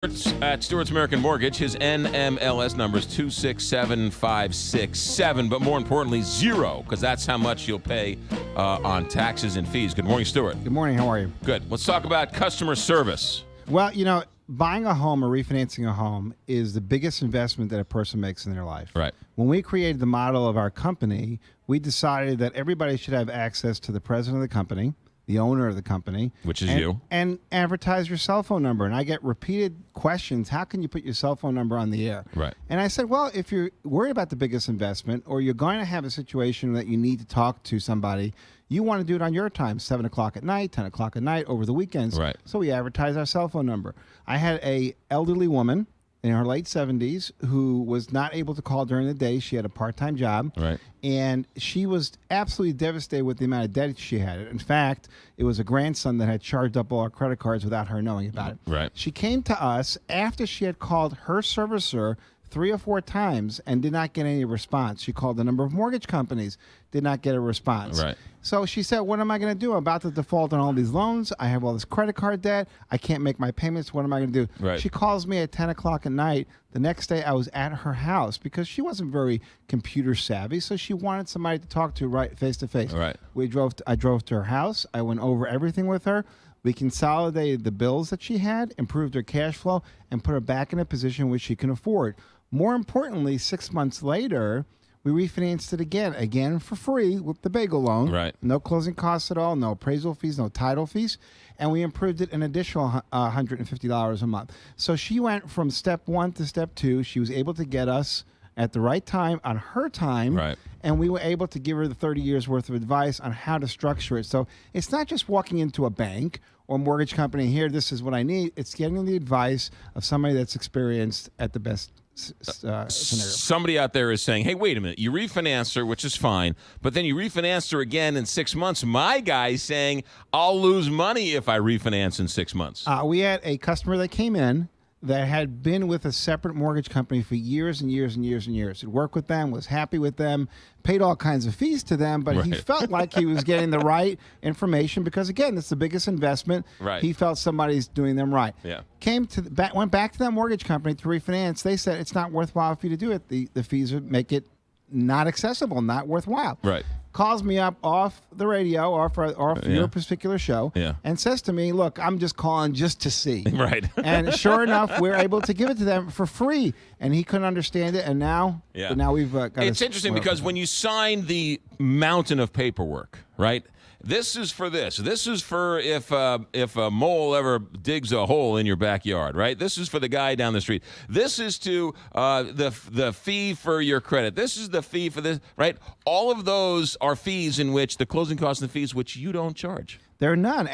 At Stuart's American Mortgage, his NMLS number is 267567, but more importantly, zero, because that's how much you'll pay on taxes and fees. Good morning, Stuart. Good morning. How are you? Good. Let's talk about customer service. Well, buying a home or refinancing a home is the biggest investment that a person makes in their life. Right. When we created the model of our company, we decided that everybody should have access to the president of the company, the owner of the company, which is you, and advertise your cell phone number. And I get repeated questions, how can you put your cell phone number on the air? Right. And I said, well, if you're worried about the biggest investment, or you're going to have a situation that you need to talk to somebody, you want to do it on your time, 7 o'clock at night, 10 o'clock at night, over the weekends. Right. So we advertise our cell phone number. I had a elderly woman in her late 70s who was not able to call during the day. She had a part-time job. Right. And she was absolutely devastated with the amount of debt she had. In fact, it was a grandson that had charged up all our credit cards without her knowing about it. Right. She came to us after she had called her servicer 3 or 4 times and did not get any response. She called a number of mortgage companies, did not get a response. Right. So she said, what am I going to do? I'm about to default on all these loans. I have all this credit card debt. I can't make my payments. What am I going to do? Right. She calls me at 10 o'clock at night. The next day I was at her house because she wasn't very computer savvy, so she wanted somebody to talk to right face to face. Right. I drove to her house. I went over everything with her. We consolidated the bills that she had, improved her cash flow, and put her back in a position which she can afford. More importantly, 6 months later, we refinanced it again for free with the bagel loan. Right. No closing costs at all, no appraisal fees, no title fees, and we improved it an additional $150 a month. So she went from step 1 to step 2. She was able to get us at the right time, on her time, Right. and we were able to give her the 30 years worth of advice on how to structure it. So it's not just walking into a bank or mortgage company, here, this is what I need. It's getting the advice of somebody that's experienced at the best scenario. Somebody out there is saying, hey, wait a minute, you refinance her, which is fine, but then you refinance her again in 6 months. My guy's saying, I'll lose money if I refinance in 6 months. We had a customer that came in that had been with a separate mortgage company for years and years and years and years. He'd worked with them, was happy with them, paid all kinds of fees to them, but he felt like he was getting the right information because, again, it's the biggest investment. Right. He felt somebody's doing them right. Yeah. Went back to that mortgage company to refinance. They said it's not worthwhile for you to do it. The fees would make it not accessible, not worthwhile. Right. Calls me up off the radio, off your particular show, and says to me, look, I'm just calling just to see. Right. And sure enough, we're able to give it to them for free. And he couldn't understand it, and now we've got It's interesting because when you sign the mountain of paperwork, right, this is for this. This is for if a mole ever digs a hole in your backyard, right? This is for the guy down the street. This is to the fee for your credit. This is the fee for this, right? All of those are fees in which the closing costs and the fees which you don't charge. There are none.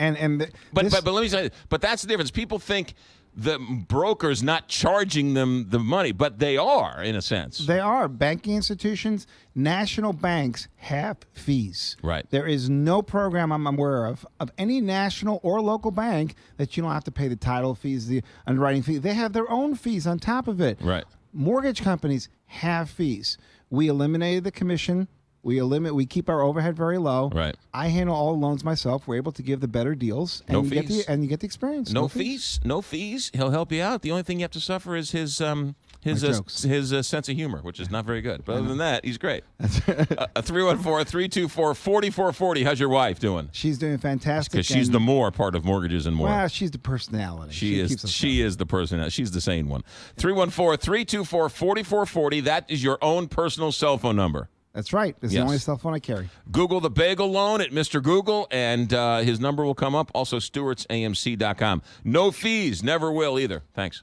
But let me say, but that's the difference. People think the broker's not charging them the money, but they are, in a sense. They are. Banking institutions, national banks have fees. Right. There is no program I'm aware of any national or local bank that you don't have to pay the title fees, the underwriting fee. They have their own fees on top of it. Right. Mortgage companies have fees. We eliminated the commission. We keep our overhead very low. Right. I handle all loans myself. We're able to give the better deals. And No you fees. You get the experience. No fees. No fees. He'll help you out. The only thing you have to suffer is his sense of humor, which is not very good. But other than that, he's great. 314-324-4440. How's your wife doing? She's doing fantastic. Because she's the more part of Mortgages and More. Well, she's the personality. She is the personality. She's the sane one. 314-324-4440. That is your own personal cell phone number. That's right. It's the only cell phone I carry. Google the bagel loan at Mr. Google, and his number will come up. Also, Stewart'sAMC.com. No fees. Never will either. Thanks.